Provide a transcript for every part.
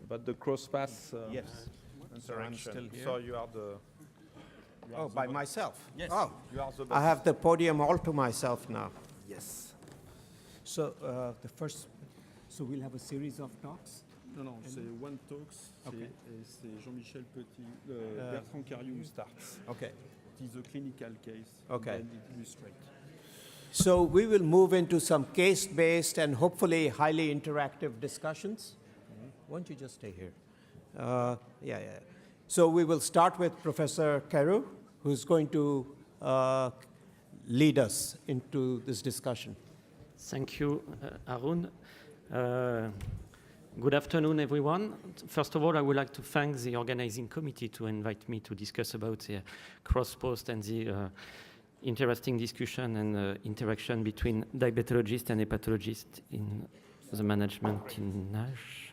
about the cross-path Yes. interaction. still here. So you are the... Oh, by myself? Yes. Oh, You are the I have the podium all to myself now. Yes. So so we'll have a series of talks. Non, c'est One Talks, Okay. et c'est Jean-Michel Petit, Bertrand Cariou starts. Okay. It is a clinical case. Okay. And it illustrates. So we will move into some case-based and hopefully highly interactive discussions. Why don't you just stay here? Yeah. So we will start with Professor Carew, who's going to lead us into this discussion. Thank you, Arun. Good afternoon, everyone. First of all, I would like to thank the organizing committee to invite me to discuss about the cross-post and the interesting discussion and interaction between diabetologists and hepatologists in the management in NASH.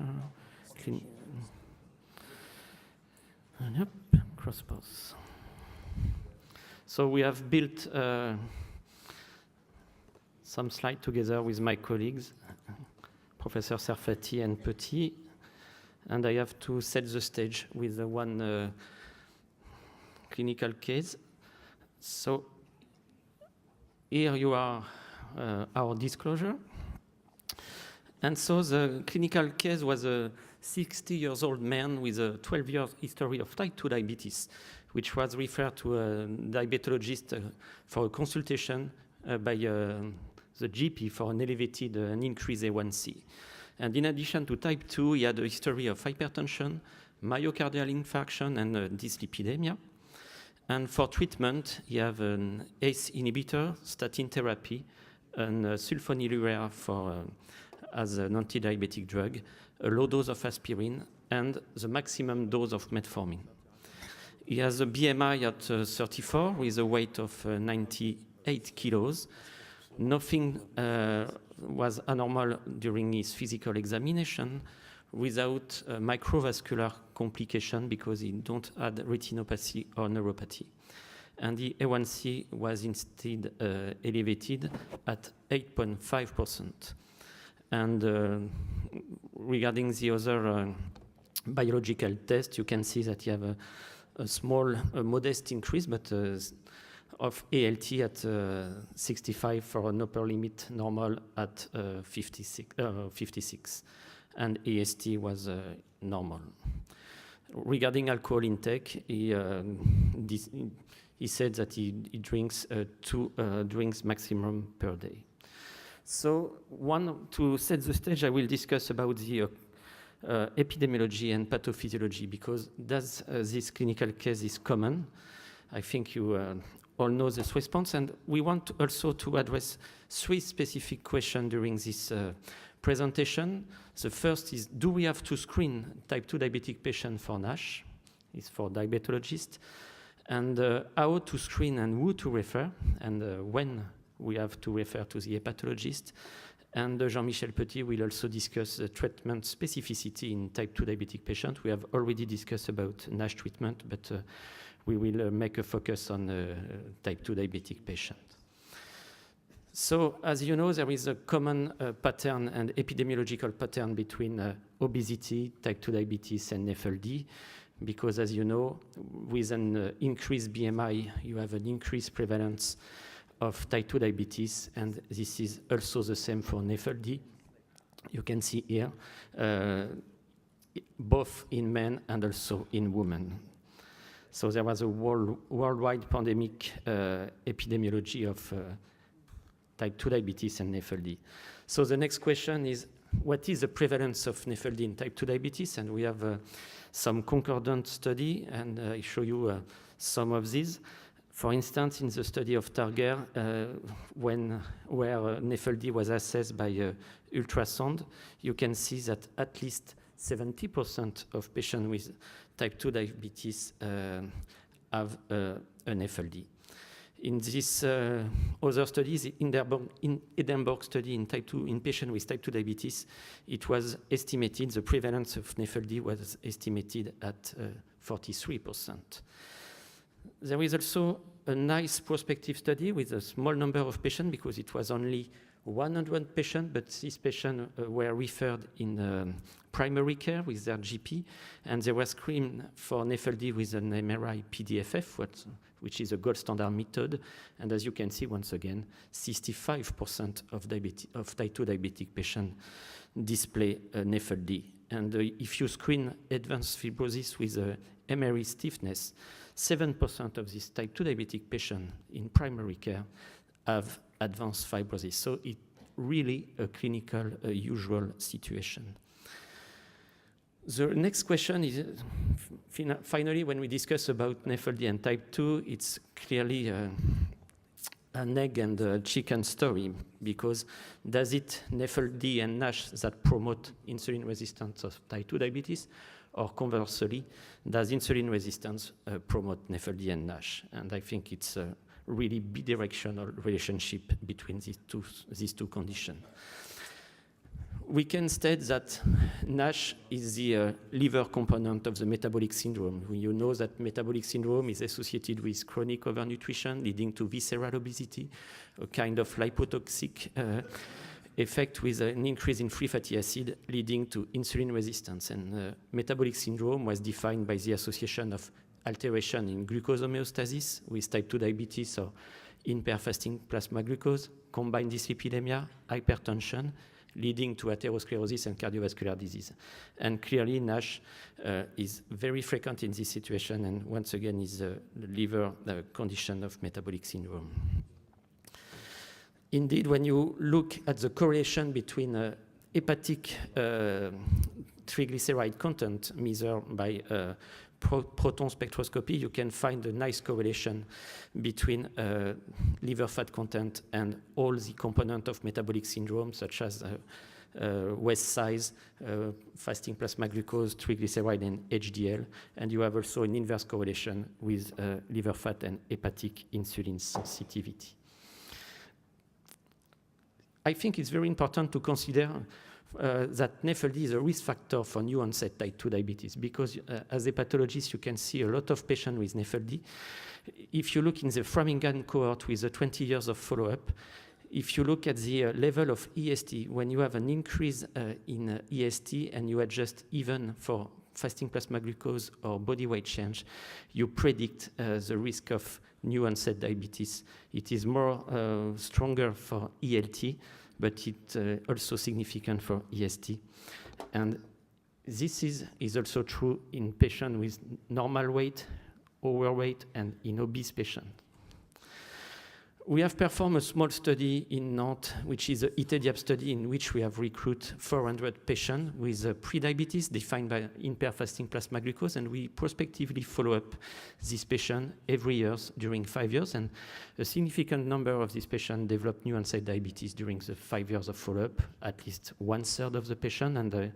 Yep, cross-post. So we have built some slides together with my colleagues, Professor Serfaty and Petit, and I have to set the stage with one clinical case. So here you are our disclosure. And so the clinical case was a 60-year-old man with a 12-year history of type 2 diabetes, which was referred to a diabetologist for a consultation by the GP for an elevated and increased A1C. And in addition to type 2, he had a history of hypertension, myocardial infarction, and dyslipidemia. And for treatment, he have an ACE inhibitor, statin therapy, and sulfonylurea as an anti-diabetic drug, a low dose of aspirin, and the maximum dose of metformin. He has a BMI at 34 with a weight of 98 kilos. Nothing was abnormal during his physical examination without microvascular complication because he don't have retinopathy or neuropathy. And the A1C was instead elevated at 8.5%. And regarding the other biological test, you can see that you have a small, modest increase, but of ALT at 65 for an upper limit normal at 56, and AST was normal. Regarding alcohol intake, he said that he drinks 2 drinks maximum per day. So to set the stage, I will discuss about the epidemiology and pathophysiology because this clinical case is common. I think you all know this response, and we want also to address 3 specific questions during this presentation. The first is, do we have to screen type 2 diabetic patients for NASH? It's for diabetologists. And how to screen and who to refer, and when we have to refer to the hepatologist. And Jean-Michel Petit will also discuss the treatment specificity in type 2 diabetic patients. We have already discussed about NASH treatment, but we will make a focus on type 2 diabetic patients. So, as you know, there is a common pattern and epidemiological pattern between obesity, type 2 diabetes, and NAFLD, because, as you know, with an increased BMI, you have an increased prevalence of type 2 diabetes, and this is also the same for NAFLD. You can see here, both in men and also in women. So there was a worldwide pandemic epidemiology of type 2 diabetes and NAFLD. So the next question is, what is the prevalence of NAFLD in type 2 diabetes? And we have some concordant study, and I show you some of these. For instance, in the study of Targer, where NAFLD was assessed by ultrasound, you can see that at least 70% of patients with type 2 diabetes have an NAFLD. In this other studies, in Edinburgh study in type 2 in patients with type 2 diabetes, it was estimated, the prevalence of NAFLD was estimated at 43%. There is also a nice prospective study with a small number of patients because it was only 100 patients, but these patients were referred in primary care with their GP, and they were screened for NAFLD with an MRI PDFF, which is a gold standard method. And as you can see, once again, 65% of type 2 diabetic patients display NAFLD. And if you screen advanced fibrosis with MRI stiffness, 7% of these type 2 diabetic patients in primary care have advanced fibrosis. So it's really a clinical usual situation. The next question is, finally, when we discuss about NAFLD and type 2, it's clearly an egg and a chicken story, because does it NAFLD and NASH that promote insulin resistance of type 2 diabetes, or conversely, does insulin resistance promote NAFLD and NASH? And I think it's a really bidirectional relationship between these two conditions. We can state that NASH is the liver component of the metabolic syndrome. You know that metabolic syndrome is associated with chronic overnutrition leading to visceral obesity, a kind of lipotoxic effect with an increase in free fatty acid leading to insulin resistance. And metabolic syndrome was defined by the association of alteration in glucose homeostasis with type 2 diabetes or impaired fasting plasma glucose, combined dyslipidemia, hypertension, leading to atherosclerosis and cardiovascular disease. And clearly, NASH is very frequent in this situation, and once again is the liver condition of metabolic syndrome. Indeed, when you look at the correlation between hepatic triglyceride content measured by proton spectroscopy, you can find a nice correlation between liver fat content and all the components of metabolic syndrome, such as waist size, fasting plasma glucose, triglyceride, and HDL. And you have also an inverse correlation with liver fat and hepatic insulin sensitivity. I think it's very important to consider that NAFLD is a risk factor for new onset type 2 diabetes, because as a pathologist, you can see a lot of patients with NAFLD. If you look in the Framingham cohort with the 20 years of follow-up, if you look at the level of EST, when you have an increase in EST and you adjust even for fasting plasma glucose or body weight change, you predict the risk of new onset diabetes. It is more stronger for ELT, but it's also significant for EST. And this is also true in patients with normal weight, overweight, and in obese patients. We have performed a small study in Nantes, which is a ITEDIAP study in which we have recruited 400 patients with prediabetes defined by impaired fasting plasma glucose, and we prospectively follow up these patients every year during 5 years, and a significant number of these patients develop new onset diabetes during the 5 years of follow-up, at least 1/3 of the patients, and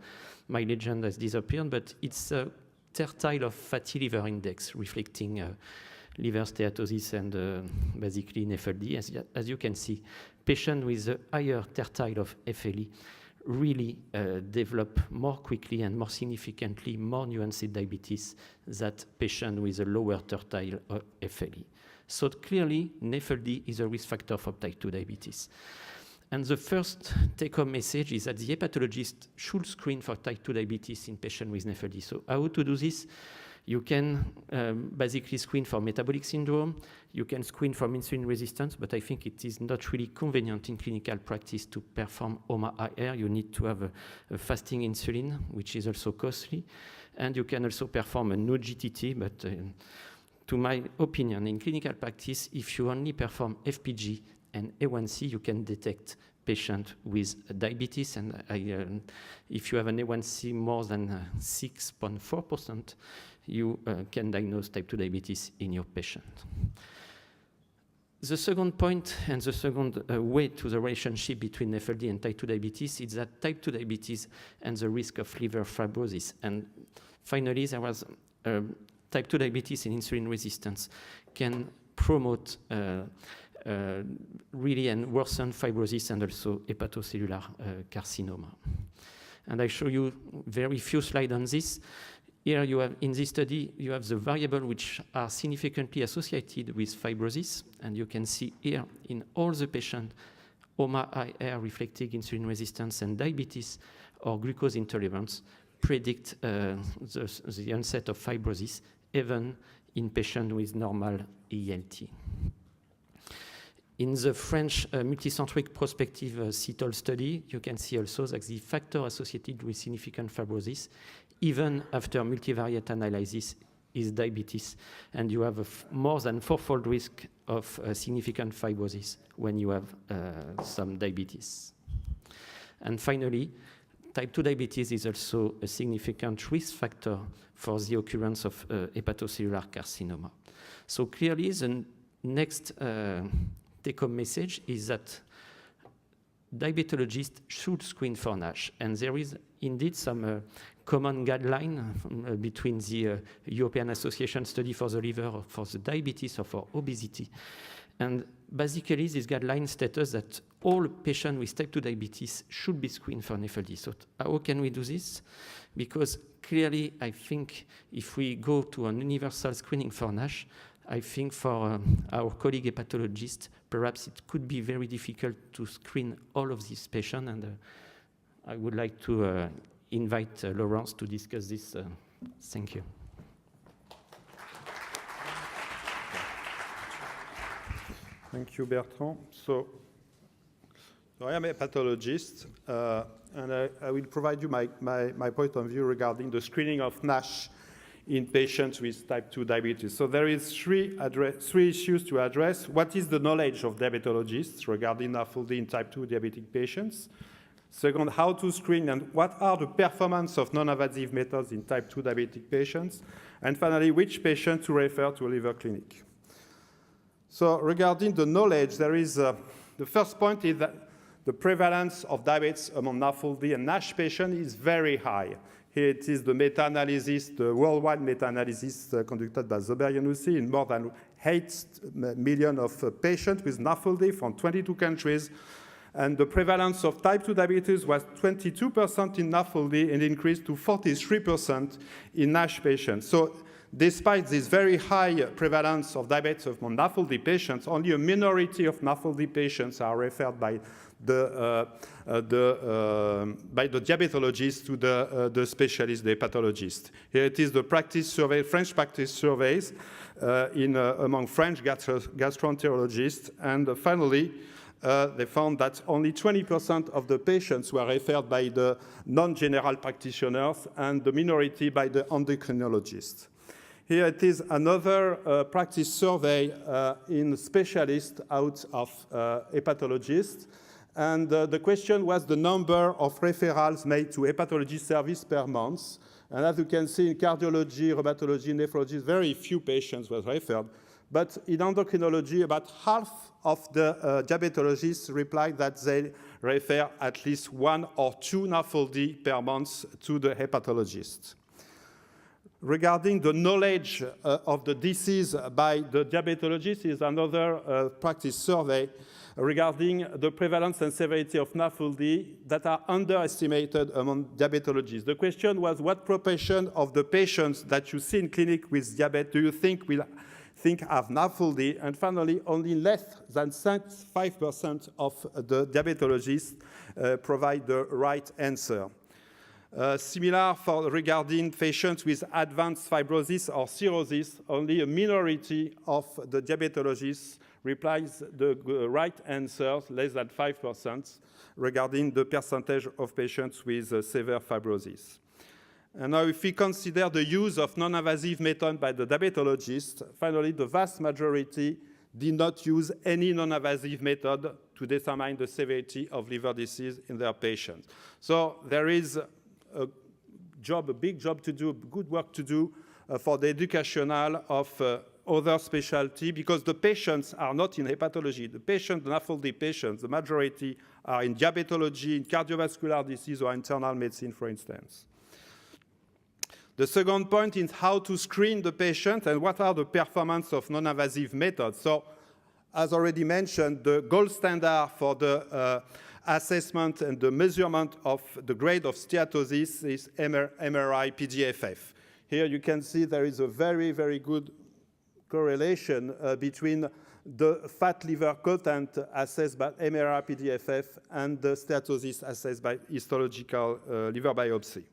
my legend has disappeared, but it's a tertile of fatty liver index reflecting liver steatosis and basically NAFLD. As you can see, patients with a higher tertile of FLE really develop more quickly and more significantly more new onset diabetes than patients with a lower tertile of FLE. So clearly, NAFLD is a risk factor for type 2 diabetes. And the first take-home message is that the hepatologist should screen for type 2 diabetes in patients with NAFLD. So how to do this? You can basically screen for metabolic syndrome. You can screen for insulin resistance, but I think it is not really convenient in clinical practice to perform HOMA-IR. You need to have a fasting insulin, which is also costly. And you can also perform a no GTT, but to my opinion, in clinical practice, if you only perform FPG and A1C, you can detect patient with diabetes, and if you have an A1C more than 6.4%, you can diagnose type 2 diabetes in your patient. The second point and the second way to the relationship between NAFLD and type 2 diabetes is that type 2 diabetes and the risk of liver fibrosis. And finally, there was type 2 diabetes and insulin resistance can promote really and worsen fibrosis and also hepatocellular carcinoma. And I show you very few slides on this. Here you have, in this study, you have the variables which are significantly associated with fibrosis. And you can see here in all the patients, HOMA-IR reflecting insulin resistance and diabetes or glucose intolerance predict the onset of fibrosis, even in patients with normal ELT. In the French multicentric prospective CETOL study, you can see also that the factor associated with significant fibrosis, even after multivariate analysis, is diabetes, and you have a more than fourfold risk of significant fibrosis when you have some diabetes. And finally, type 2 diabetes is also a significant risk factor for the occurrence of hepatocellular carcinoma. So clearly, the next take-home message is that diabetologists should screen for NASH, and there is indeed some common guideline between the European Association Study for the Liver, for the diabetes, or for obesity. And basically, this guideline states that all patients with type 2 diabetes should be screened for NAFLD. So how can we do this? Because clearly, I think if we go to an universal screening for NASH, I think for our colleague hepatologists, perhaps it could be very difficult to screen all of these patients, and I would like to invite Laurence to discuss this. Thank you. Thank you, Bertrand. So I am a pathologist, and I will provide you my point of view regarding the screening of NASH in patients with type 2 diabetes. So there is three issues to address. What is the knowledge of diabetologists regarding NAFLD in type 2 diabetic patients? Second, how to screen and what are the performance of non-invasive methods in type 2 diabetic patients? And finally, which patient to refer to a liver clinic? So regarding the knowledge, there is the first point is that the prevalence of diabetes among NAFLD and NASH patients is very high. Here it is the meta-analysis, the worldwide meta-analysis conducted by Zober-Yanoussi in more than 8 million of patients with NAFLD from 22 countries. And the prevalence of type 2 diabetes was 22% in NAFLD and increased to 43% in NASH patients. So despite this very high prevalence of diabetes among NAFLD patients, only a minority of NAFLD patients are referred by the diabetologist to the specialist, the hepatologist. Here it is the practice survey, French practice surveys among French gastroenterologists, and finally, they found that only 20% of the patients were referred by the non-general practitioners and the minority by the endocrinologists. Here it is another practice survey in specialists out of hepatologists. And the question was the number of referrals made to hepatology service per month. And as you can see in cardiology, rheumatology, nephrology, very few patients were referred. But in endocrinology, about half of the diabetologists replied that they refer at least 1 or 2 NAFLD per month to the hepatologist. Regarding the knowledge of the disease by the diabetologist is another practice survey regarding the prevalence and severity of NAFLD that are underestimated among diabetologists. The question was, what proportion of the patients that you see in clinic with diabetes do you think have NAFLD? And finally, only less than 5% of the diabetologists provide the right answer. Similar regarding patients with advanced fibrosis or cirrhosis, only a minority of the diabetologists replies the right answer, less than 5%, regarding the percentage of patients with severe fibrosis. And now if we consider the use of non-invasive method by the diabetologist, finally the vast majority did not use any non-invasive method to determine the severity of liver disease in their patients. So there is a big job to do, good work to do for the educational of other specialty, because the patients are not in hepatology. The patients, the NAFLD patients, the majority are in diabetology, in cardiovascular disease, or internal medicine, for instance. The second point is how to screen the patient and what are the performance of non-invasive methods. So, as already mentioned, the gold standard for the assessment and the measurement of the grade of steatosis is MRI-PDFF. Here you can see there is a very, very good correlation between the fat liver content assessed by MRI-PDFF, and the steatosis assessed by histological liver biopsy.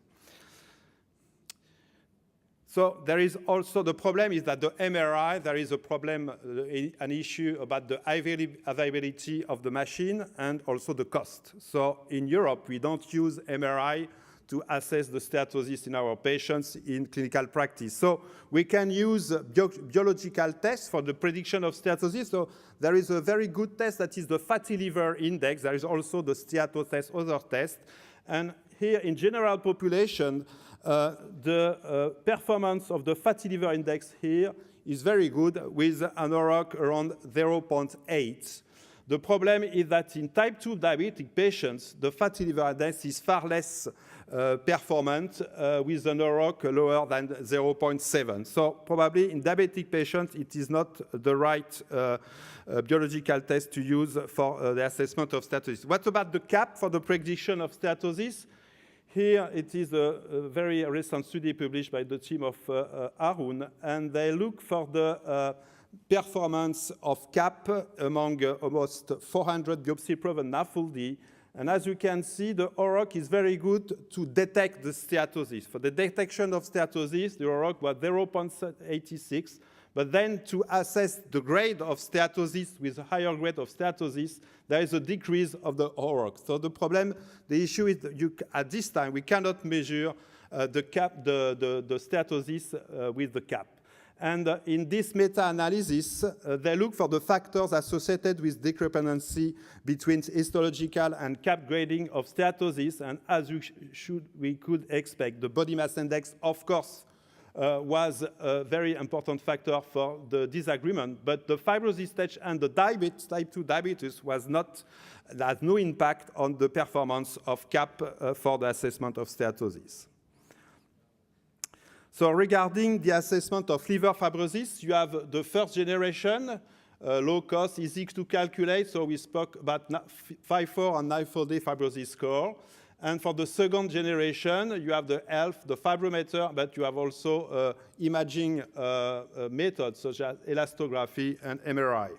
So there is also the problem is that the MRI, there is a problem, an issue about the availability of the machine and also the cost. So in Europe, we don't use MRI to assess the steatosis in our patients in clinical practice. So we can use biological tests for the prediction of steatosis. So there is a very good test that is the fatty liver index. There is also the steato test, other test. And here in general population, the performance of the fatty liver index here is very good with an OROC around 0.8. The problem is that in type 2 diabetic patients, the fatty liver index is far less performant with an OROC lower than 0.7. So probably in diabetic patients, it is not the right biological test to use for the assessment of steatosis. What about the CAP for the prediction of steatosis? Here it is a very recent study published by the team of Arun, and they look for the performance of CAP among almost 400 biopsy-proven NAFLD. And as you can see, the OROC is very good to detect the steatosis. For the detection of steatosis, the OROC was 0.86. But then to assess the grade of steatosis with a higher grade of steatosis, there is a decrease of the OROC. So the problem, the issue is that at this time, we cannot measure the steatosis with the CAP. And in this meta-analysis, they look for the factors associated with discrepancy between histological and CAP grading of steatosis. And as we could expect, the body mass index, of course, was a very important factor for the disagreement, but the fibrosis stage and the diabetes, type 2 diabetes has no impact on the performance of CAP for the assessment of steatosis. So regarding the assessment of liver fibrosis, you have the first generation, low cost, easy to calculate, so we spoke about 5-4 and 9-4-day fibrosis score. And for the second generation, you have the ELF, the fibrometer, but you have also imaging methods such as elastography and MRI.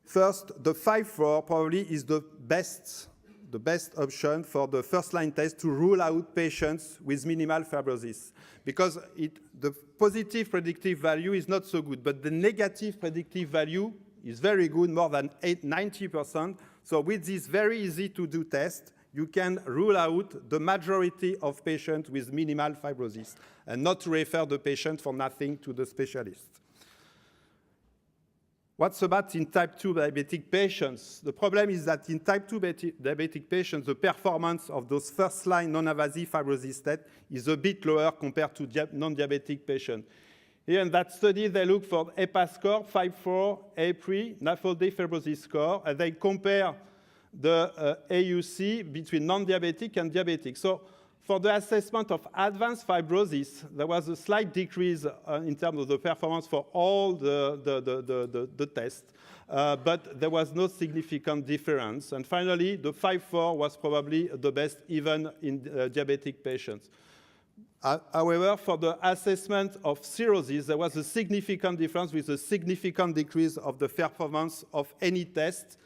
First, the 5-4 probably is the best option for the first-line test to rule out patients with minimal fibrosis, because the positive predictive value is not so good, but the negative predictive value is very good, more than 90%. So with this very easy-to-do test, you can rule out the majority of patients with minimal fibrosis and not to refer the patient for nothing to the specialist. What's about in type 2 diabetic patients? The problem is that in type 2 diabetic patients, the performance of those first-line non-invasive fibrosis tests is a bit lower compared to non-diabetic patients. Here in that study, they look for EPA score, 5-4, A3, NAFLD fibrosis score, and they compare the AUC between non-diabetic and diabetic. So for the assessment of advanced fibrosis, there was a slight decrease in terms of the performance for all the tests, but there was no significant difference. And finally, the 5-4 was probably the best even in diabetic patients. However, for the assessment of cirrhosis, there was a significant difference with a significant decrease of the performance of any test,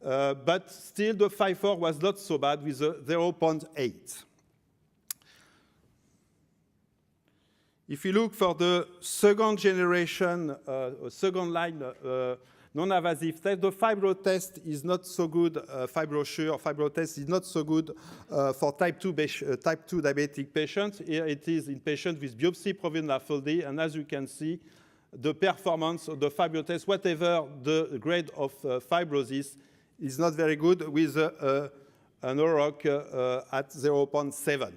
but still the 5-4 was not so bad with a 0.8. If you look for the second generation, second line non-invasive test, the fibro test is not so good, FibroSure fibro test is not so good for type 2 diabetic patients. Here it is in patients with biopsy-proven NAFLD, and as you can see, the performance of the fibro test, whatever the grade of fibrosis, is not very good with an OROC at 0.7.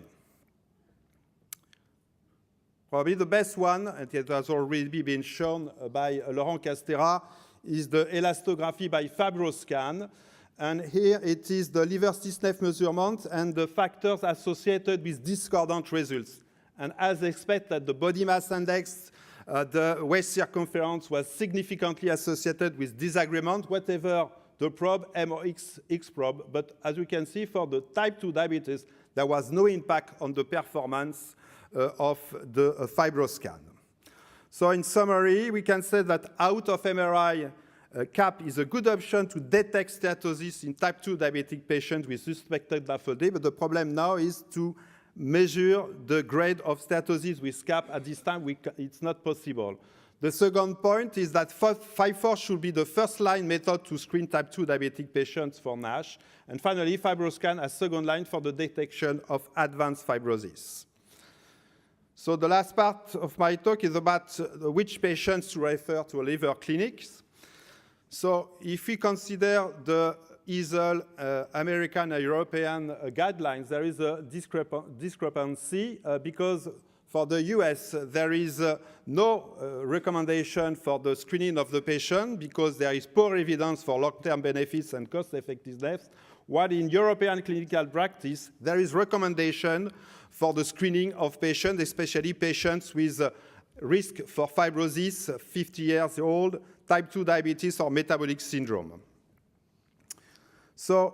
Probably the best one, and it has already been shown by Laurent Castera, is the elastography by FibroScan. And here it is the liver stiffness measurement and the factors associated with discordant results. And as expected, the body mass index, the waist circumference was significantly associated with disagreement, whatever the probe, M or X probe. But as you can see, for the type 2 diabetes, there was no impact on the performance of the FibroScan. So in summary, we can say that out of MRI, CAP is a good option to detect steatosis in type 2 diabetic patients with suspected NAFLD, but the problem now is to measure the grade of steatosis with CAP. At this time, it's not possible. The second point is that FIBFORCE should be the first-line method to screen type 2 diabetic patients for NASH. And finally, FibroScan as second line for the detection of advanced fibrosis. So the last part of my talk is about which patients to refer to liver clinics. So if we consider the EASL American and European guidelines, there is a discrepancy because for the US, there is no recommendation for the screening of the patient because there is poor evidence for long-term benefits and cost-effectiveness, while in European clinical practice, there is recommendation for the screening of patients, especially patients with risk for fibrosis, 50 years old, type 2 diabetes, or metabolic syndrome. So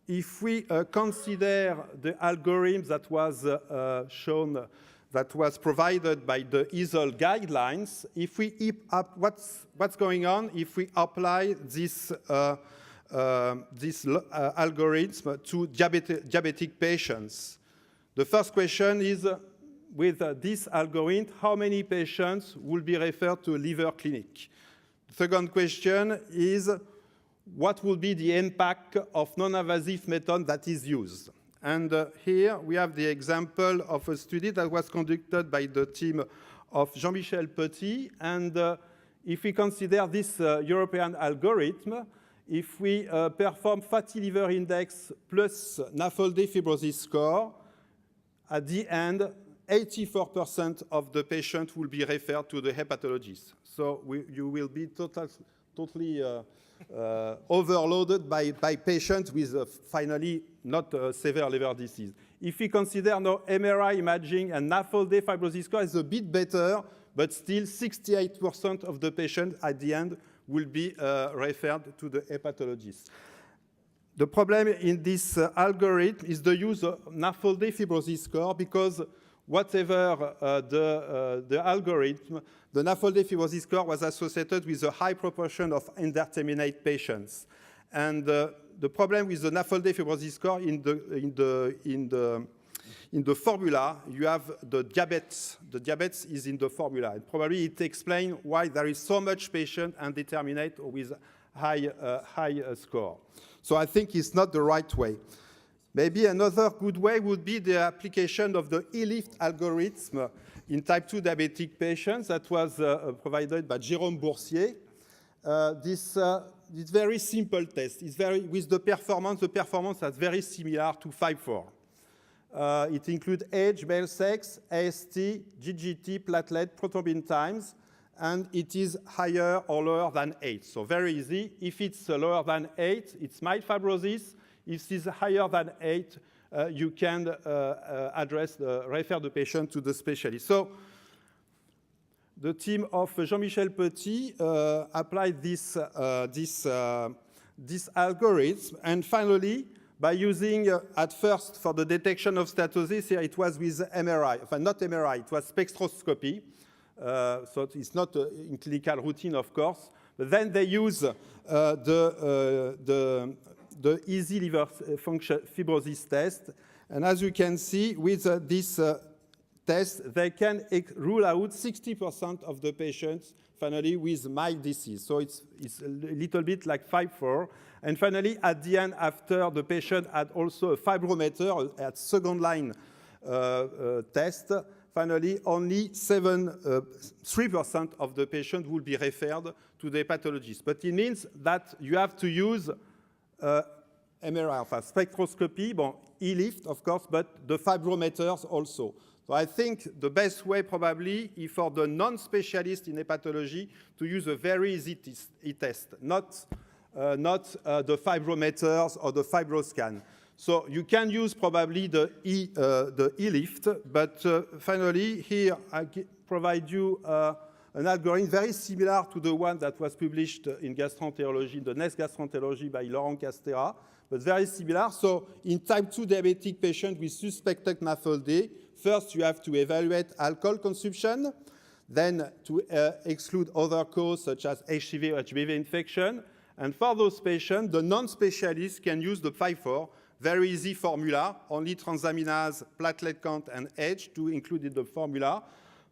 if we consider the algorithm that was shown, that was provided by the EASL guidelines, if we up what's going on if we apply this algorithm to diabetic patients. The first question is, with this algorithm, how many patients will be referred to a liver clinic? The second question is, what will be the impact of non-invasive method that is used? And here we have the example of a study that was conducted by the team of Jean-Michel Petit. And if we consider this European algorithm, if we perform fatty liver index plus NAFLD fibrosis score, at the end, 84% of the patients will be referred to the hepatologist. So you will be totally overloaded by patients with finally not severe liver disease. If we consider now MRI imaging and NAFLD fibrosis score is a bit better, but still 68% of the patients at the end will be referred to the hepatologist. The problem in this algorithm is the use of NAFLD fibrosis score because whatever the algorithm, the NAFLD fibrosis score was associated with a high proportion of indeterminate patients. And the problem with the NAFLD fibrosis score in the formula, you have the diabetes. The diabetes is in the formula. And probably it explains why there is so much patient indeterminate with high score. So I think it's not the right way. Maybe another good way would be the application of the ELIFT algorithm in type 2 diabetic patients that was provided by Jérôme Boursier. This very simple test. It's with the performance is very similar to FIBFORCE. It includes age, male sex, AST, GGT, platelet, prothrombin times, and it is higher or lower than 8. So very easy. If it's lower than 8, it's mild fibrosis. If it's higher than 8, you can refer the patient to the specialist. So the team of Jean-Michel Petit applied this algorithm, and finally, by using at first for the detection of steatosis, here it was with MRI, not MRI, it was spectroscopy. So it's not in clinical routine, of course. But then they use the easy liver function fibrosis test. And as you can see, with this test, they can rule out 60% of the patients, finally, with mild disease. So it's a little bit like FIBFORCE. And finally, at the end, after the patient had also a fibrometer at second line test, finally, only 3% of the patient will be referred to the hepatologist. But it means that you have to use MRI, spectroscopy, ELIFT, of course, but the fibrometers also. So I think the best way probably is for the non-specialist in hepatology to use a very easy test, not the fibrometers or the FibroScan. So you can use probably the ELIFT, but finally here I provide you an algorithm very similar to the one that was published in gastroenterology, the NEST gastroenterology by Laurent Castera, but very similar. So in type 2 diabetic patients with suspected NAFLD, first you have to evaluate alcohol consumption. then to exclude other causes such as HIV or HBV infection. And for those patients, the non-specialists can use the PFI-4, very easy formula, only transaminase, platelet count, and age to include in the formula.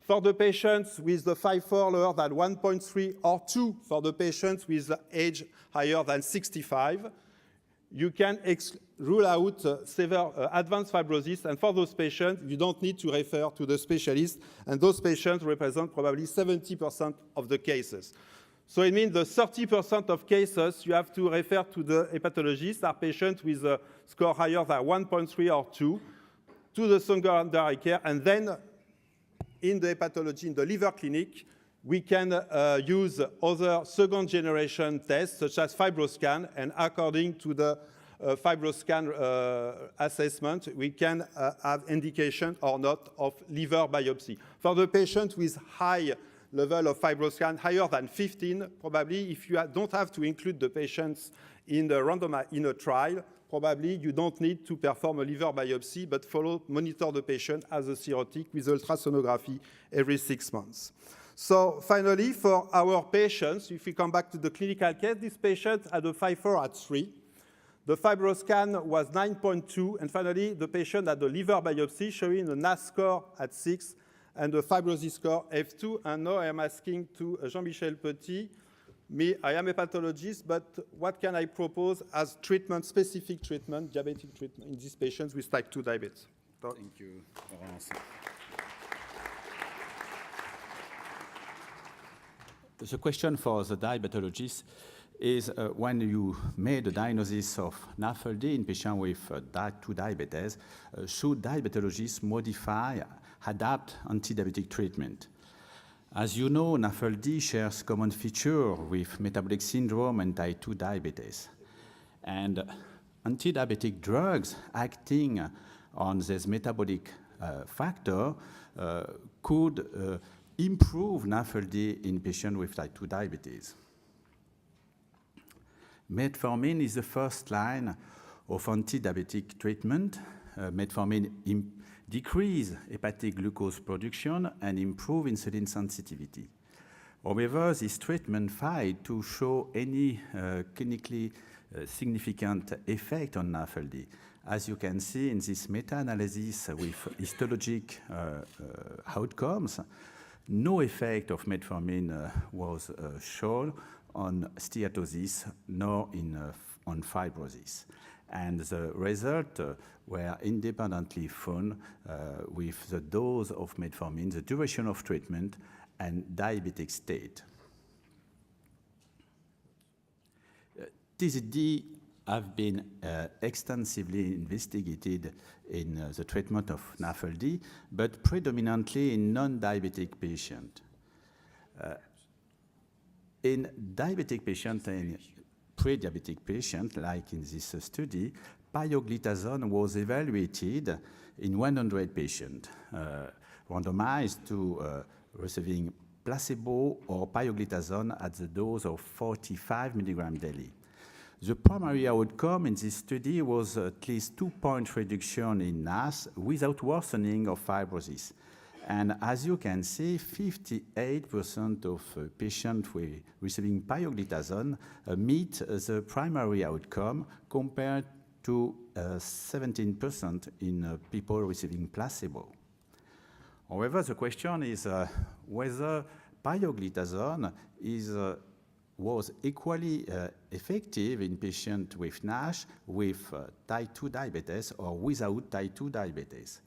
For the patients with the PFI-4 lower than 1.3 or 2, for the patients with age higher than 65, you can rule out severe advanced fibrosis, and for those patients, you don't need to refer to the specialist, and those patients represent probably 70% of the cases. So it means the 30% of cases you have to refer to the hepatologist are patients with a score higher than 1.3 or 2 to the secondary care, and then in the hepatology, in the liver clinic, we can use other second-generation tests, such as FibroScan, and according to the FibroScan assessment, we can have indication or not of liver biopsy. For the patient with high level of FibroScan, higher than 15, probably if you don't have to include the patients in the in a trial, probably you don't need to perform a liver biopsy, but monitor the patient as a cirrhotic with ultrasonography every 6 months. So finally, for our patients, if we come back to the clinical case, this patient had a PFI-4 at 3. The FibroScan was 9.2, and finally, the patient had a liver biopsy showing a NAS score at 6 and a fibrosis score F2. And now I am asking to Jean-Michel Petit, I am a pathologist, but what can I propose as treatment, specific treatment, diabetic treatment in these patients with type 2 diabetes? Thank you, Laurence. The question for the diabetologist is when you made a diagnosis of NAFLD in patients with type 2 diabetes, should diabetologists modify, adapt anti-diabetic treatment? As you know, NAFLD shares common feature with metabolic syndrome and type 2 diabetes. And anti-diabetic drugs acting on this metabolic factor could improve NAFLD in patients with type 2 diabetes. Metformin is the first line of anti-diabetic treatment. Metformin decrease hepatic glucose production and improve insulin sensitivity. However, this treatment failed to show any clinically significant effect on NAFLD. As you can see in this meta-analysis with histologic outcomes, no effect of metformin was shown on steatosis nor on fibrosis. And the results were independently found with the dose of metformin, the duration of treatment, and diabetic state. TZD have been extensively investigated in the treatment of NAFLD, but predominantly in non-diabetic patients. In diabetic patients and pre-diabetic patients, like in this study, pioglitazone was evaluated in 100 patients, randomized to receiving placebo or pioglitazone at the dose of 45 milligrams daily. The primary outcome in this study was at least 2-point reduction in NAS without worsening of fibrosis. And as you can see, 58% of patients receiving pioglitazone meet the primary outcome compared to 17% in people receiving placebo. However, the question is whether pioglitazone was equally effective in patients with NASH, with type 2 diabetes, or without type 2 diabetes.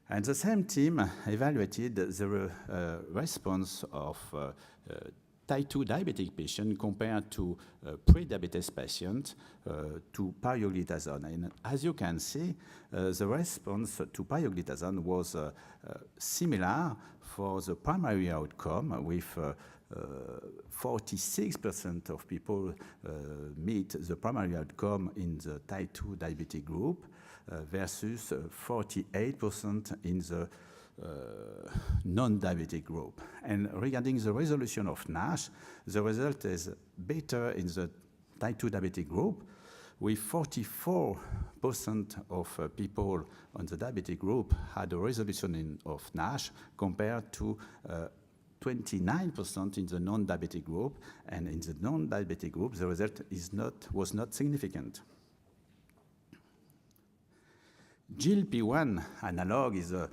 And the same team evaluated the response of type 2 diabetic patients compared to pre-diabetes patients to pioglitazone. And as you can see, the response to pioglitazone was similar for the primary outcome, with 46% of people meet the primary outcome in the type 2 diabetic group, versus 48% in the non-diabetic group. And regarding the resolution of NASH, the result is better in the type 2 diabetic group, with 44% of people on the diabetic group had a resolution of NASH compared to 29% in the non-diabetic group, and in the non-diabetic group, the result was not significant. GLP-1 analog is an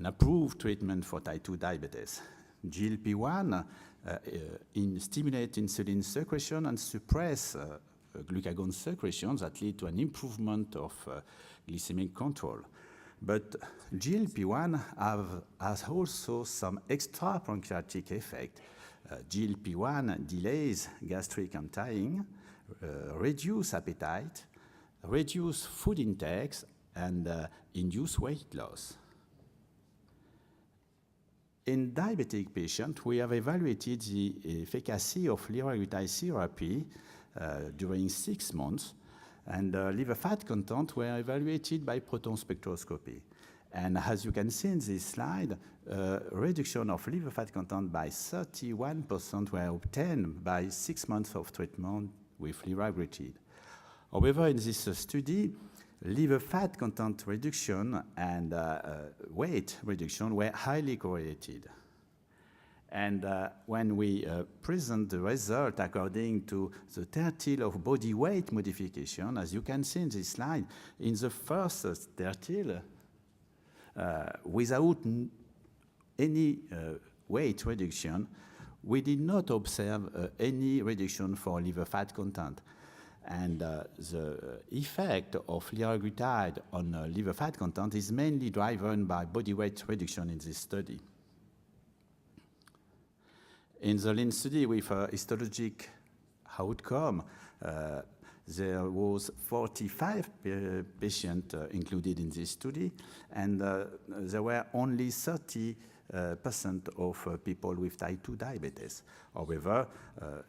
approved treatment for type 2 diabetes. GLP-1 stimulate insulin secretion and suppress glucagon secretions that lead to an improvement of glycemic control. But GLP-1 has also some extra-pancreatic effect. GLP-1 delays gastric emptying, reduce appetite, reduce food intakes, and induce weight loss. In diabetic patients, we have evaluated the efficacy of liraglutide therapy during 6 months, and liver fat content were evaluated by proton spectroscopy. And as you can see in this slide, reduction of liver fat content by 31% were obtained by 6 months of treatment with liraglutide. However, in this study, liver fat content reduction and weight reduction were highly correlated. And when we present the result according to the tertile of body weight modification, as you can see in this slide, in the first tertile, without any weight reduction, we did not observe any reduction for liver fat content. And the effect of liraglutide on liver fat content is mainly driven by body weight reduction in this study. In the Lean study with histologic outcome, there was 45 patients included in this study, and there were only 30% of people with type 2 diabetes. However,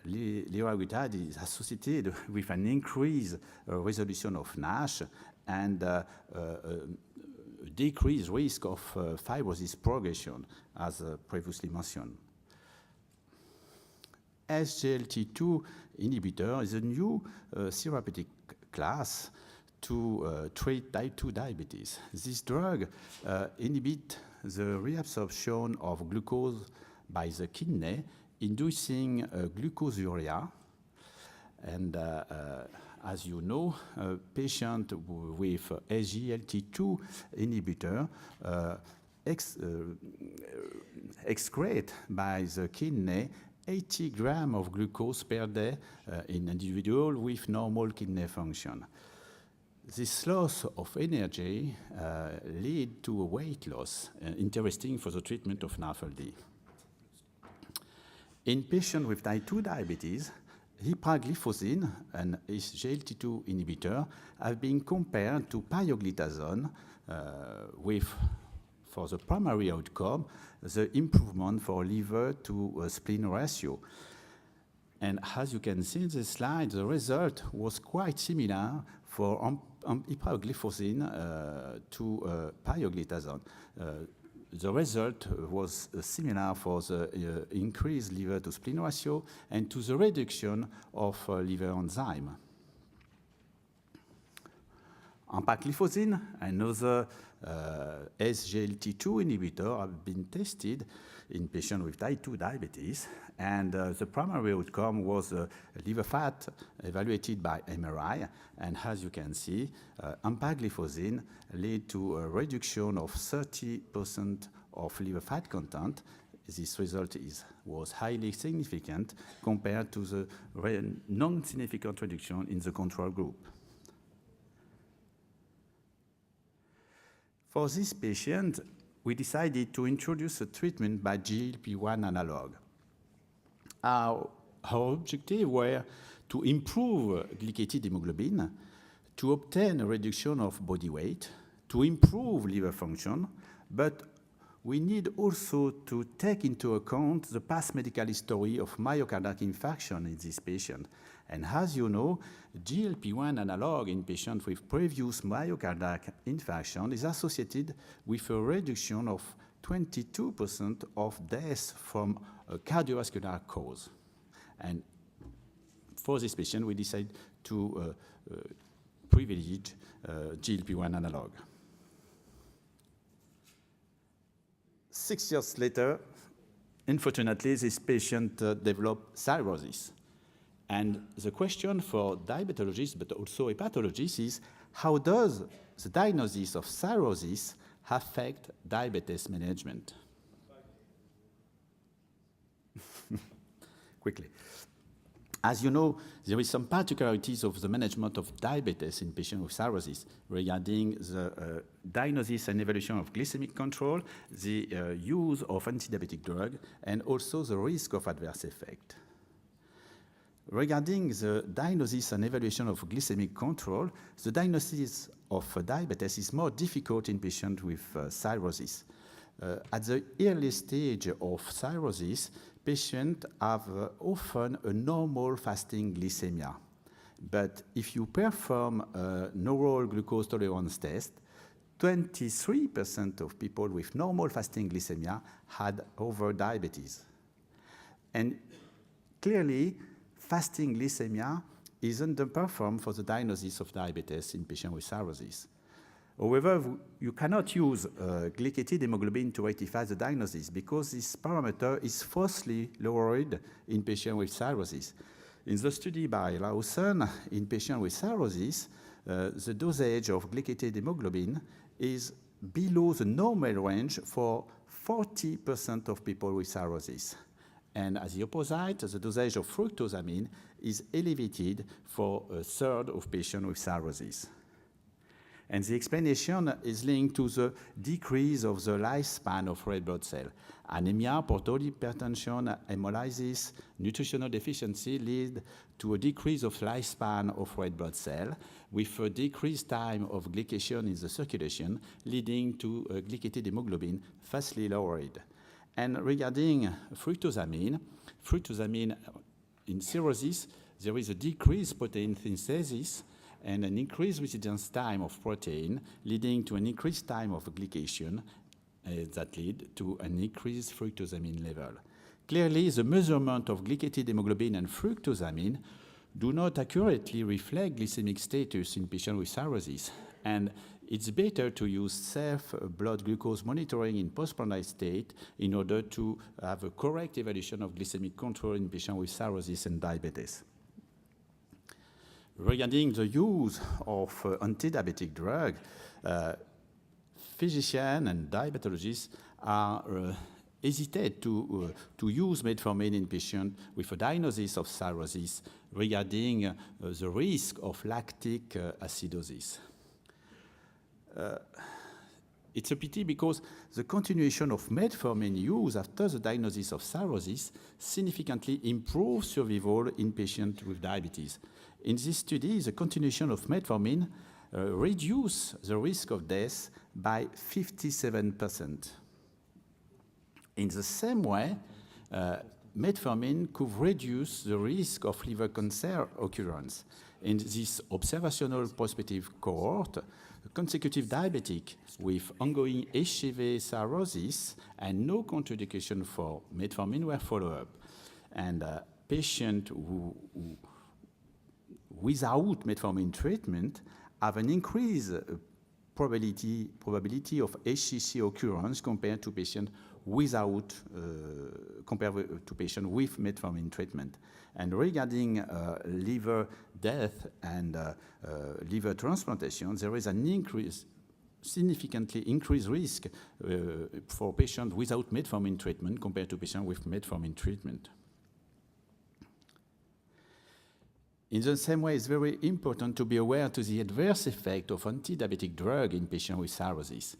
liraglutide is associated with an increased resolution of NASH and decreased risk of fibrosis progression, as previously mentioned. SGLT2 inhibitor is a new therapeutic class to treat type 2 diabetes. This drug inhibits the reabsorption of glucose by the kidney, inducing glucosuria. And as you know, patients with SGLT2 inhibitor excrete by the kidney 80 grams of glucose per day in individuals with normal kidney function. This loss of energy leads to a weight loss, interesting for the treatment of NAFLD. In patients with type 2 diabetes, epagliflozin, an SGLT2 inhibitor, have been compared to pioglitazone with, for the primary outcome, the improvement for liver to spleen ratio. And as you can see in this slide, the result was quite similar for epagliflozin to pioglitazone. The result was similar for the increased liver to spleen ratio and to the reduction of liver enzyme. Empagliflozin, another SGLT2 inhibitor, have been tested in patients with type 2 diabetes, and the primary outcome was liver fat evaluated by MRI, and as you can see, empagliflozin led to a reduction of 30% of liver fat content. This result was highly significant compared to the non-significant reduction in the control group. For this patient, we decided to introduce a treatment by GLP-1 analog. Our objective were to improve glycated hemoglobin, to obtain a reduction of body weight, to improve liver function, but we need also to take into account the past medical history of myocardial infarction in this patient. And as you know, GLP-1 analog in patients with previous myocardial infarction is associated with a reduction of 22% of deaths from a cardiovascular cause. And for this patient, we decided to privilege GLP-1 analog. 6 years later, unfortunately, this patient developed cirrhosis. And the question for diabetologists, but also hepatologists, is how does the diagnosis of cirrhosis affect diabetes management? Quickly. As you know, there is some particularities of the management of diabetes in patients with cirrhosis regarding the diagnosis and evaluation of glycemic control, the use of antidiabetic drug, and also the risk of adverse effect. Regarding the diagnosis and evaluation of glycemic control, the diagnosis of diabetes is more difficult in patients with cirrhosis. At the early stage of cirrhosis, patients have often a normal fasting glycemia. But if you perform a neural glucose tolerance test, 23% of people with normal fasting glycemia had overdiabetes. And clearly, fasting glycemia is underperformed for the diagnosis of diabetes in patients with cirrhosis. However, you cannot use glycated hemoglobin to rectify the diagnosis because this parameter is falsely lowered in patients with cirrhosis. In the study by Lawson, in patients with cirrhosis, the dosage of glycated hemoglobin is below the normal range for 40% of people with cirrhosis. And as the opposite, the dosage of fructosamine is elevated for a third of patients with cirrhosis. And the explanation is linked to the decrease of the lifespan of red blood cells. Anemia, portal hypertension, hemolysis, nutritional deficiency lead to a decrease of lifespan of red blood cells with a decreased time of glycation in the circulation, leading to glycated hemoglobin fastly lowered. And regarding fructosamine in cirrhosis, there is a decreased protein synthesis and an increased residence time of protein, leading to an increased time of glycation that lead to an increased fructosamine level. Clearly, the measurement of glycated hemoglobin and fructosamine do not accurately reflect glycemic status in patients with cirrhosis, and it's better to use self-blood glucose monitoring in postprandial state in order to have a correct evaluation of glycemic control in patients with cirrhosis and diabetes. Regarding the use of antidiabetic drug, physicians and diabetologists are hesitate to use metformin in patients with a diagnosis of cirrhosis regarding the risk of lactic acidosis. It's a pity because the continuation of metformin use after the diagnosis of cirrhosis significantly improves survival in patients with diabetes. In this study, the continuation of metformin reduced the risk of death by 57%. In the same way, metformin could reduce the risk of liver cancer occurrence. In this observational prospective cohort, consecutive diabetic with ongoing HCV cirrhosis and no contraindication for metformin were followed up. And patients who without metformin treatment have an increased probability of HCC occurrence compared to patients without, compared to patients with metformin treatment. And regarding liver death and liver transplantation, there is an significantly increased risk for patients without metformin treatment compared to patients with metformin treatment. In the same way, it's very important to be aware to the adverse effect of antidiabetic drug in patients with cirrhosis.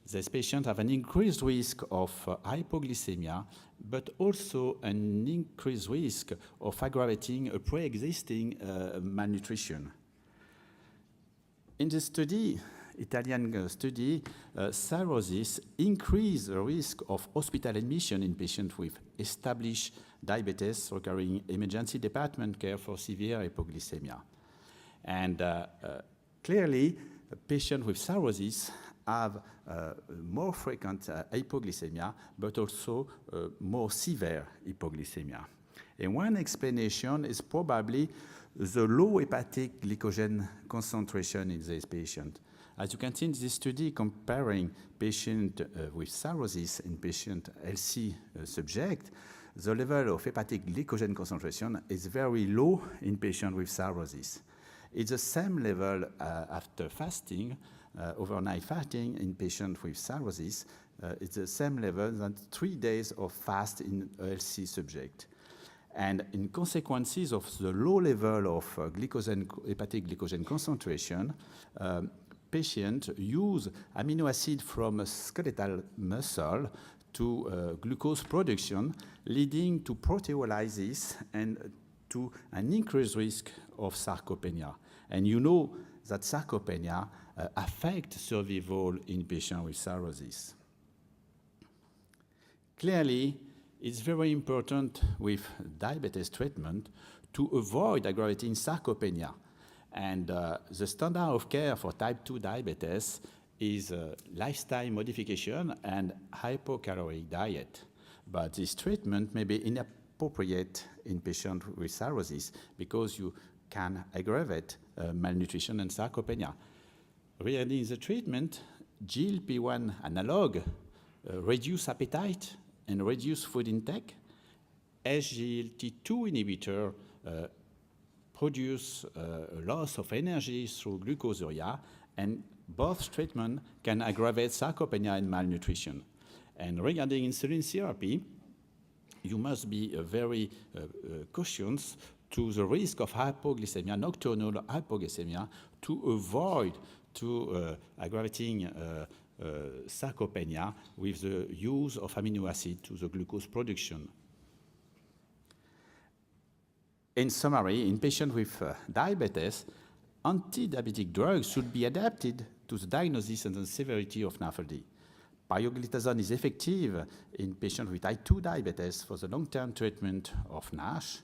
These patients have an increased risk of hypoglycemia, but also an increased risk of aggravating a pre-existing malnutrition. In the study, Italian study, cirrhosis increased the risk of hospital admission in patients with established diabetes requiring emergency department care for severe hypoglycemia. And clearly, patients with cirrhosis have more frequent hypoglycemia, but also more severe hypoglycemia. And one explanation is probably the low hepatic glycogen concentration in these patients. As you can see in this study, comparing patient with cirrhosis and patient healthy subject, the level of hepatic glycogen concentration is very low in patients with cirrhosis. It's the same level after fasting, overnight fasting in patients with cirrhosis. It's the same level than 3 days of fast in a healthy subject. And in consequences of the low level of hepatic glycogen concentration, patients use amino acid from a skeletal muscle to glucose production, leading to proteolysis and to an increased risk of sarcopenia. And you know that sarcopenia affects survival in patients with cirrhosis. Clearly, it's very important with diabetes treatment to avoid aggravating sarcopenia. And the standard of care for type 2 diabetes is lifestyle modification and hypocaloric diet. But this treatment may be inappropriate in patients with cirrhosis because you can aggravate malnutrition and sarcopenia. Regarding the treatment, GLP-1 analog reduce appetite and reduce food intake. SGLT2 inhibitor produce loss of energy through glucosuria, and both treatment can aggravate sarcopenia and malnutrition. And regarding insulin therapy, you must be very cautious to the risk of hypoglycemia, nocturnal hypoglycemia, to avoid aggravating sarcopenia with the use of amino acid to the glucose production. In summary, in patients with diabetes, anti-diabetic drugs should be adapted to the diagnosis and the severity of NAFLD. Pioglitazone is effective in patients with type 2 diabetes for the long-term treatment of NASH.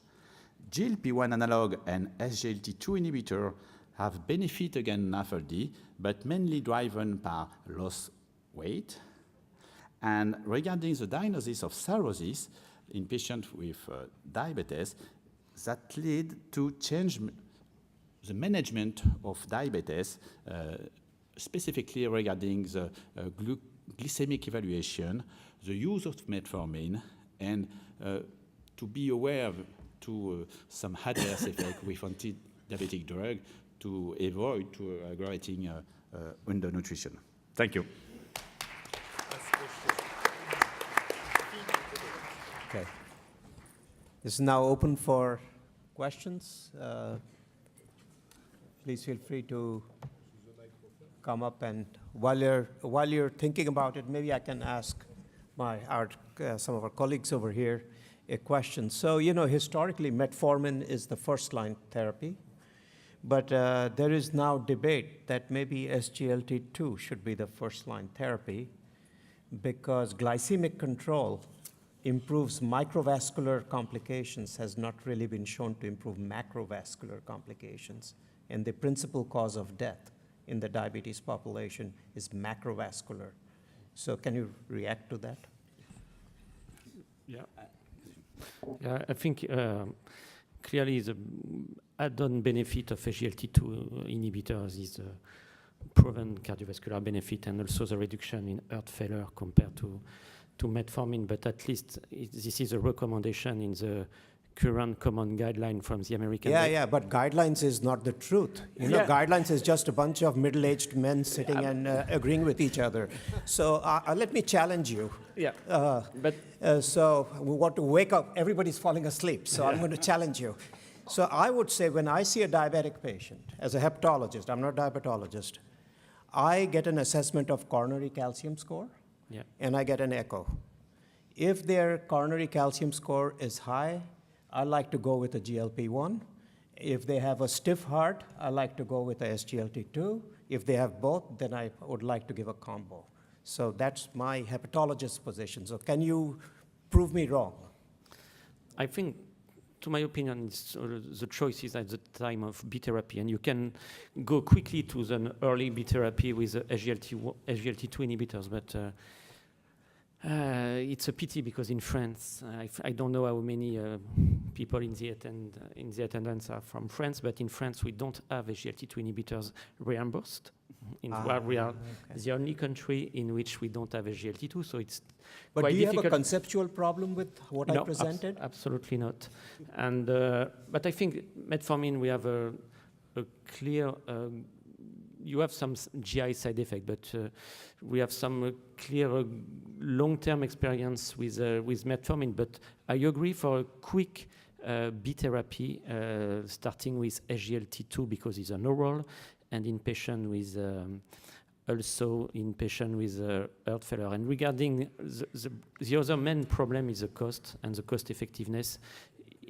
GLP-1 analog and SGLT2 inhibitor have benefit against NAFLD, but mainly driven by lost weight. And regarding the diagnosis of cirrhosis in patients with diabetes, that lead to change the management of diabetes, specifically regarding the glycemic evaluation, the use of metformin, and to be aware of some adverse effect with anti-diabetic drug to avoid aggravating undernutrition. Thank you. Okay. This is now open for questions. Please feel free to come up, and while you're thinking about it, maybe I can ask some of our colleagues over here a question. So, historically, metformin is the first-line therapy, but there is now debate that maybe SGLT2 should be the first-line therapy because glycemic control improves microvascular complications, has not really been shown to improve macrovascular complications. And the principal cause of death in the diabetes population is macrovascular. So can you react to that? Yeah, I think clearly the add-on benefit of SGLT2 inhibitors is proven cardiovascular benefit and also the reduction in heart failure compared to metformin, but at least this is a recommendation in the current common guideline from the American. Yeah, but guidelines is not the truth. Guidelines is just a bunch of middle-aged men sitting and agreeing with each other. So let me challenge you. Yeah, So we want to wake up. Everybody's falling asleep, so I'm going to challenge you. So I would say when I see a diabetic patient, as a hepatologist, I'm not a diabetologist, I get an assessment of coronary calcium score, and I get an echo. If their coronary calcium score is high, I like to go with a GLP-1. If they have a stiff heart, I like to go with a SGLT2. If they have both, then I would like to give a combo. So that's my hepatologist's position. So can you prove me wrong? I think, to my opinion, the choice is at the time of B therapy, and you can go quickly to the early B therapy with SGLT2 inhibitors, but it's a pity because in France, I don't know how many people in the attendance are from France, but in France we don't have SGLT2 inhibitors reimbursed. We are the only country in which we don't have SGLT2, so it's But quite do you have a difficult. conceptual problem with what I presented? Absolutely not. And but I think metformin, we have a clear. You have some GI side effect, but we have some clear long-term experience with metformin. But I agree for a quick B therapy, starting with SGLT2 because it's an oral, and in patient with also in patient with heart failure. And regarding the other main problem is the cost and the cost effectiveness.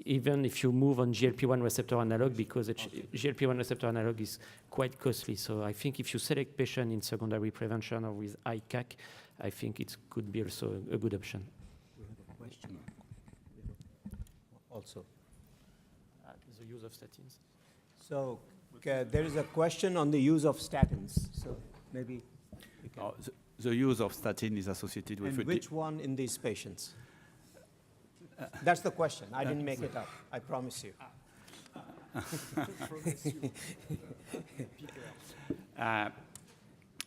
Even if you move on GLP-1 receptor analog, because GLP-1 receptor analog is quite costly. So I think if you select patient in secondary prevention or with high CAC, I think it could be also a good option. We have a question also. The use of statins. So there is a question on the use of statins. So maybe you can. The use of statin is associated with And which one in these patients? That's the question. I didn't make it up. I promise you.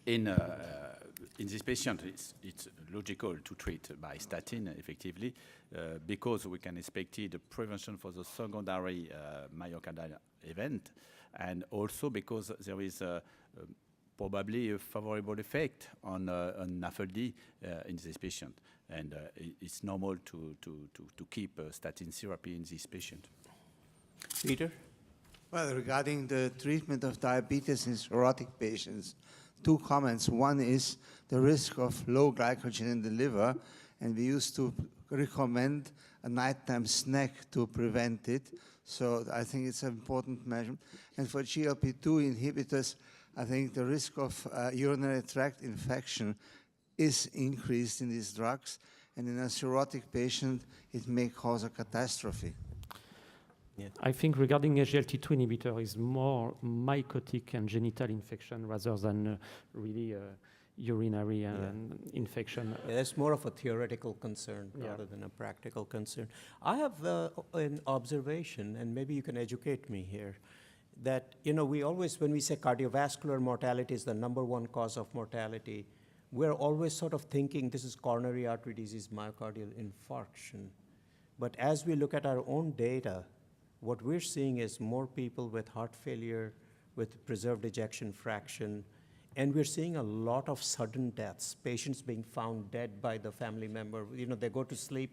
In this patient, it's logical to treat by statin effectively because we can expect the prevention for the secondary myocardial event, and also because there is probably a favorable effect on NAFLD in this patient, and it's normal to keep statin therapy in this patient. Peter? Well, regarding the treatment of diabetes in cirrhotic patients, 2 comments. One is the risk of low glycogen in the liver, and we used to recommend a nighttime snack to prevent it. So I think it's an important measure. And for GLP-2 inhibitors, I think the risk of urinary tract infection is increased in these drugs, and in a cirrhotic patient, it may cause a catastrophe. Yeah. I think regarding SGLT2 inhibitor is more mycotic and genital infection rather than really urinary infection. Yeah, that's more of a theoretical concern rather than a practical concern. I have an observation, and maybe you can educate me here, that, we always, when we say cardiovascular mortality is the #1 cause of mortality, we're always sort of thinking this is coronary artery disease, myocardial infarction. But as we look at our own data, what we're seeing is more people with heart failure, with preserved ejection fraction, and we're seeing a lot of sudden deaths, patients being found dead by the family member. They go to sleep,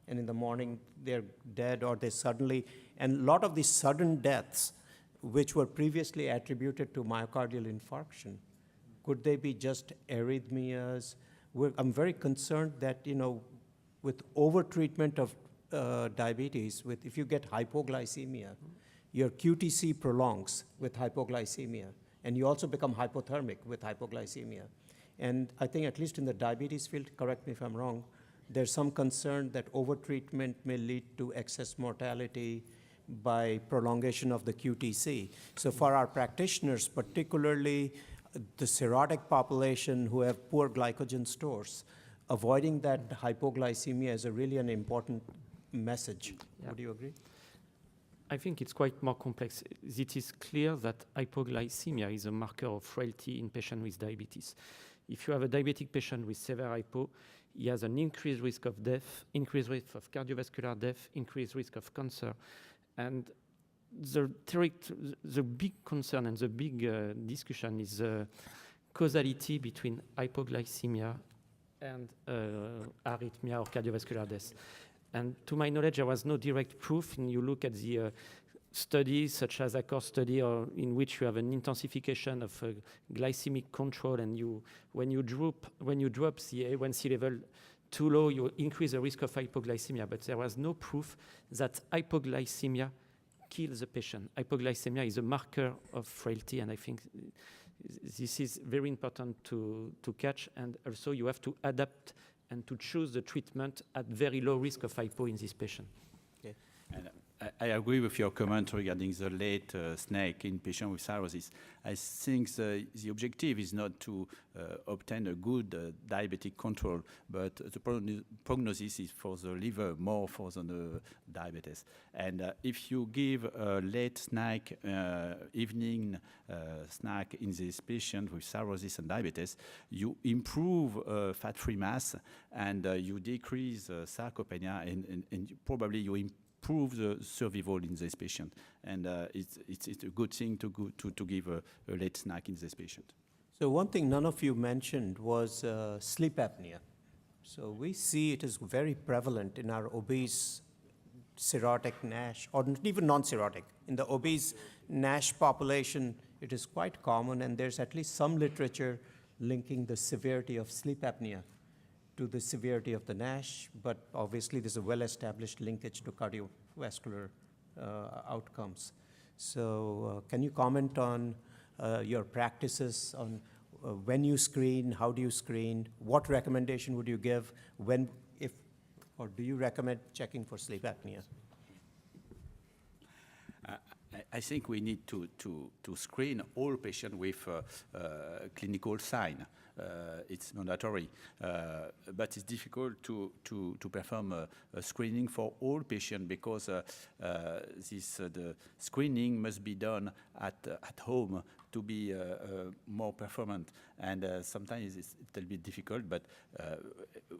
and in the morning they're dead, or they suddenly, and a lot of these sudden deaths, which were previously attributed to myocardial infarction, could they be just arrhythmias? I'm very concerned that, with overtreatment of diabetes, if you get hypoglycemia, your QTC prolongs with hypoglycemia, and you also become hypothermic with hypoglycemia. And I think at least in the diabetes field, correct me if I'm wrong, there's some concern that overtreatment may lead to excess mortality by prolongation of the QTC. So for our practitioners, particularly the cirrhotic population who have poor glycogen stores, avoiding that hypoglycemia is really an important message. Yeah. Would you agree? I think it's quite more complex. It is clear that hypoglycemia is a marker of frailty in patients with diabetes. If you have a diabetic patient with severe hypo, he has an increased risk of death, increased risk of cardiovascular death, increased risk of cancer. And the big concern and the big discussion is causality between hypoglycemia and arrhythmia or cardiovascular death. And to my knowledge, there was no direct proof. And you look at the studies such as ACCORD study, or in which you have an intensification of glycemic control, and when you drop the A1C level too low, you increase the risk of hypoglycemia. But there was no proof that hypoglycemia kills the patient. Hypoglycemia is a marker of frailty, and I think this is very important to catch. And also, you have to adapt and to choose the treatment at very low risk of hypo in this patient. Okay. And I agree with your comment regarding the late SNAC in patients with cirrhosis. I think the objective is not to obtain a good diabetic control, but the prognosis is for the liver more for the diabetes. And if you give a late snack, evening snack in this patient with cirrhosis and diabetes, you improve fat-free mass and you decrease sarcopenia, and probably you improve the survival in this patient. And it's a good thing to give a late snack in this patient. So one thing none of you mentioned was sleep apnea. So we see it is very prevalent in our obese cirrhotic NASH, or even non-cirrhotic. In the obese NASH population, it is quite common, and there's at least some literature linking the severity of sleep apnea to the severity of the NASH, but obviously there's a well-established linkage to cardiovascular outcomes. So can you comment on your practices on when you screen, how do you screen, what recommendation would you give, when, if, or do you recommend checking for sleep apnea? I think we need to screen all patients with clinical sign. It's mandatory, but it's difficult to perform a screening for all patients because the screening must be done at home to be more performant. And sometimes it's a little bit difficult, but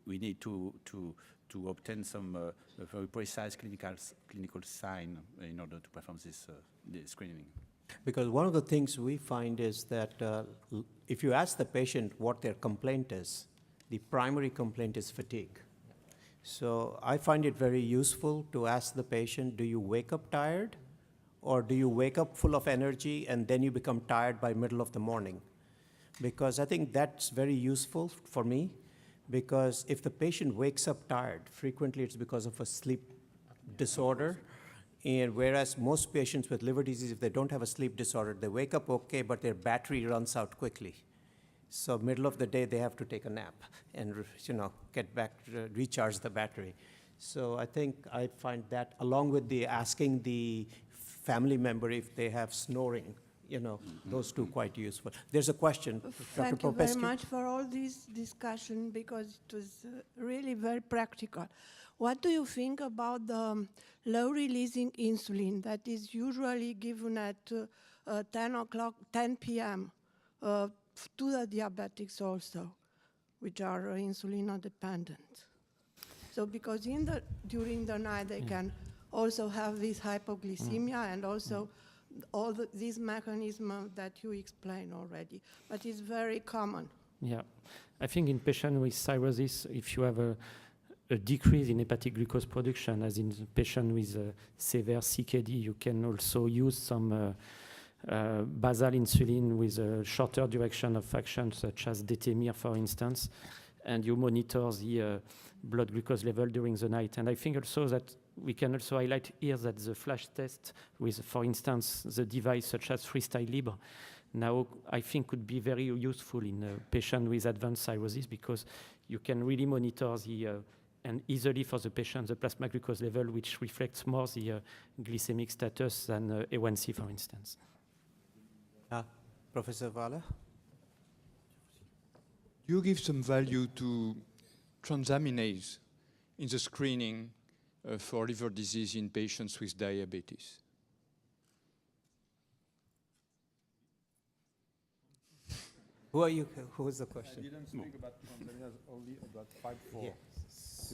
we need to obtain some very precise clinical sign in order to perform this screening. Because one of the things we find is that if you ask the patient what their complaint is, the primary complaint is fatigue. So I find it very useful to ask the patient, do you wake up tired? Or do you wake up full of energy and then you become tired by middle of the morning? Because I think that's very useful for me, because if the patient wakes up tired, frequently it's because of a sleep disorder. And whereas most patients with liver disease, if they don't have a sleep disorder, they wake up okay, but their battery runs out quickly. So middle of the day, they have to take a nap and get back, recharge the battery. So I think I find that, along with the asking the family member if they have snoring, those two quite useful. There's a question. Thank you very much for all this discussion, because it was really very practical. What do you think about the low-releasing insulin that is usually given at 10 p.m. To the diabetics also, which are insulin-dependent? So because during the night they can also have this hypoglycemia and also all these mechanisms that you explained already, but it's very common. Yeah, I think in patients with cirrhosis, if you have a decrease in hepatic glucose production, as in the patient with severe CKD, you can also use some basal insulin with a shorter duration of action, such as Detemir, for instance, and you monitor the blood glucose level during the night. And I think also that we can also highlight here that the flash test with, for instance, the device such as Freestyle Libre, now I think could be very useful in a patient with advanced cirrhosis, because you can really monitor and easily for the patient, the plasma glucose level, which reflects more the glycemic status than A1C, for instance. Professor Vala? You give some value to transaminase in the screening for liver disease in patients with diabetes. Who are you? Who was the question? I didn't speak about transaminase, only about 5-4. Yeah.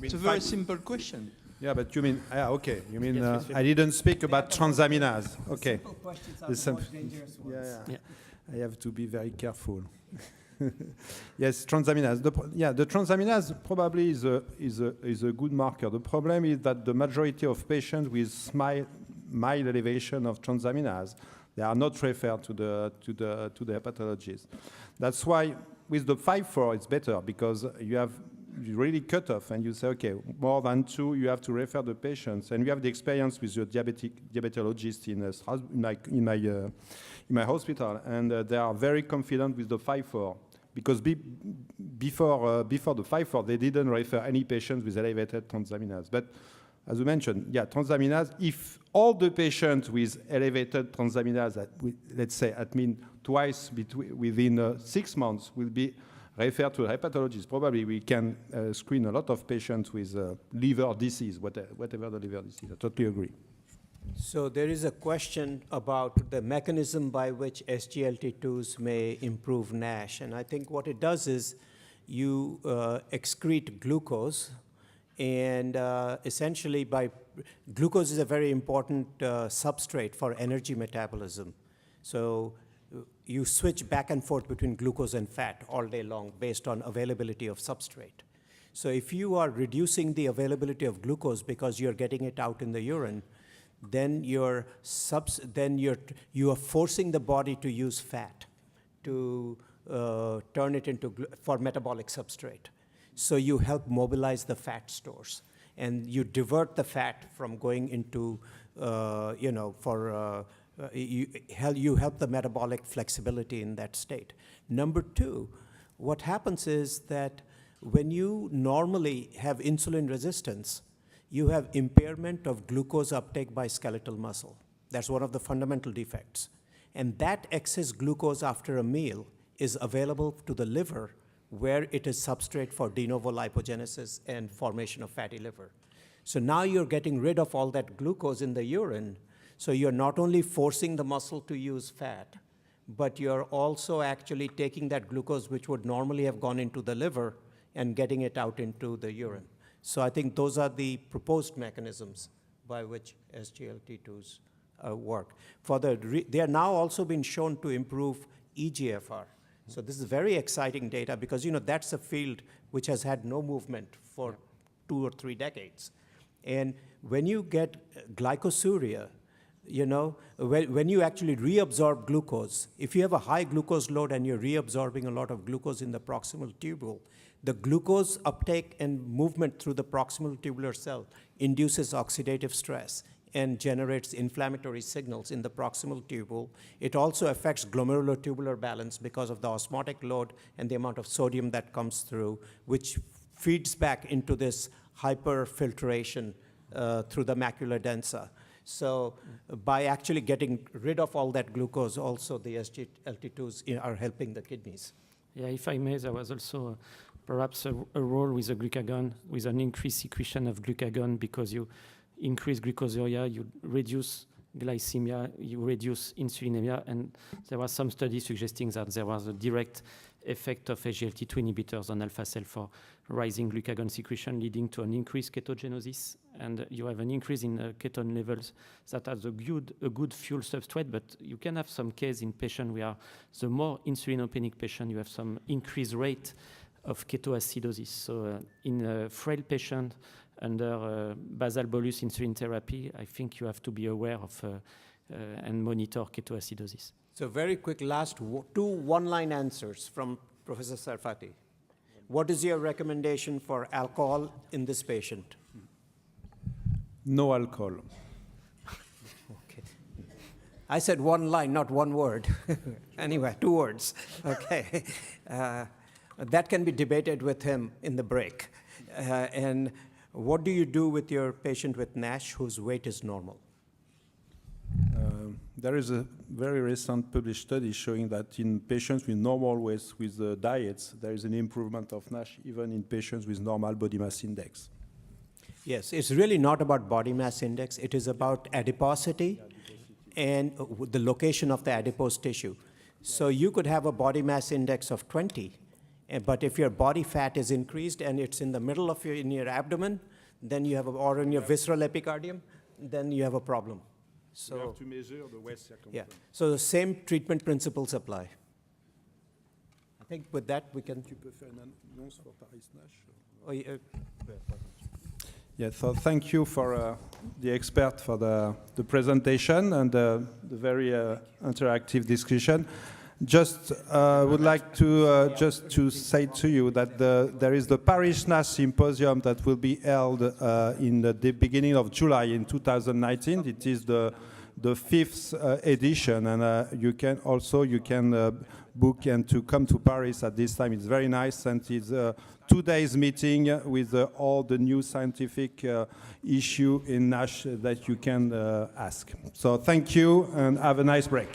It's a very simple question. Yeah, but you mean, okay, you mean, Yes, Monsieur. I didn't speak about transaminase. Okay. Simple questions are There's the most some- dangerous ones. Yeah. I have to be very careful. Yes, transaminase. The transaminase probably is a good marker. The problem is that the majority of patients with mild elevation of transaminase, they are not referred to the hepatologist. That's why with the 5-4 it's better, because you really cut off and you say, okay, more than 2, you have to refer the patients. And we have the experience with your diabetologist in my hospital, and they are very confident with the 5-4, because before the 5-4, they didn't refer any patients with elevated transaminase. But as we mentioned, yeah, transaminase, if all the patients with elevated transaminase, let's say, twice within 6 months will be referred to a hepatologist, probably we can screen a lot of patients with liver disease, whatever the liver disease. I totally agree. So there is a question about the mechanism by which SGLT2s may improve NASH. And I think what it does is you excrete glucose, and essentially glucose is a very important substrate for energy metabolism. So you switch back and forth between glucose and fat all day long based on availability of substrate. So if you are reducing the availability of glucose because you're getting it out in the urine, then you are forcing the body to use fat to turn it into for metabolic substrate. So you help mobilize the fat stores, and you divert the fat from going into you help the metabolic flexibility in that state. Number two, what happens is that when you normally have insulin resistance, you have impairment of glucose uptake by skeletal muscle. That's one of the fundamental defects. And that excess glucose after a meal is available to the liver, where it is substrate for de novo lipogenesis and formation of fatty liver. So now you're getting rid of all that glucose in the urine. So you're not only forcing the muscle to use fat, but you're also actually taking that glucose, which would normally have gone into the liver, and getting it out into the urine. So I think those are the proposed mechanisms by which SGLT2s work. They are now also been shown to improve eGFR. So this is very exciting data because that's a field which has had no movement for 2 or 3 decades. And when you get glycosuria, when you actually reabsorb glucose, if you have a high glucose load and you're reabsorbing a lot of glucose in the proximal tubule, the glucose uptake and movement through the proximal tubular cell induces oxidative stress and generates inflammatory signals in the proximal tubule. It also affects glomerulotubular balance because of the osmotic load and the amount of sodium that comes through, which feeds back into this hyperfiltration through the macula densa. So by actually getting rid of all that glucose, also the SGLT2s are helping the kidneys. Yeah, if I may, there was also perhaps a role with the glucagon, with an increased secretion of glucagon, because you increase glucosuria, you reduce glycemia, you reduce insulinemia, and there was some studies suggesting that there was a direct effect of SGLT2 inhibitors on alpha cell for rising glucagon secretion, leading to an increased ketogenosis, and you have an increase in ketone levels that has a good fuel substrate, but you can have some case in patients where the more insulinopenic patient, you have some increased rate of ketoacidosis. So in a frail patient under basal bolus insulin therapy, I think you have to be aware of and monitor ketoacidosis. So very quick, last 2 one-line answers from Professor Sarfati. What is your recommendation for alcohol in this patient? No alcohol. Okay. I said 1 line, not 1 word. Anyway, 2 words. Okay. That can be debated with him in the break. And what do you do with your patient with NASH whose weight is normal? There is a very recent published study showing that in patients with normal weights with diets, there is an improvement of NASH even in patients with normal body mass index. Yes, it's really not about body mass index. It is about adiposity and the location of the adipose tissue. So you could have a body mass index of 20, but if your body fat is increased and it's in the middle of in your abdomen, then you have, or in your visceral epicardium, then you have a problem. So you have to measure the waist circumference. Yeah. So the same treatment principles apply. I think with that we can. Tu peux faire une annonce pour Paris-NASH? Oh, yeah. Yeah, so thank you for the expert for the presentation and the very interactive discussion. Just would like to just to say to you that there is the Paris-NASH Symposium that will be held in the beginning of July in 2019. It is the the 5th edition, and you can book and to come to Paris at this time. It's very nice, and it's a 2 days meeting with all the new scientific issue in NASH that you can ask. So thank you, and have a nice break.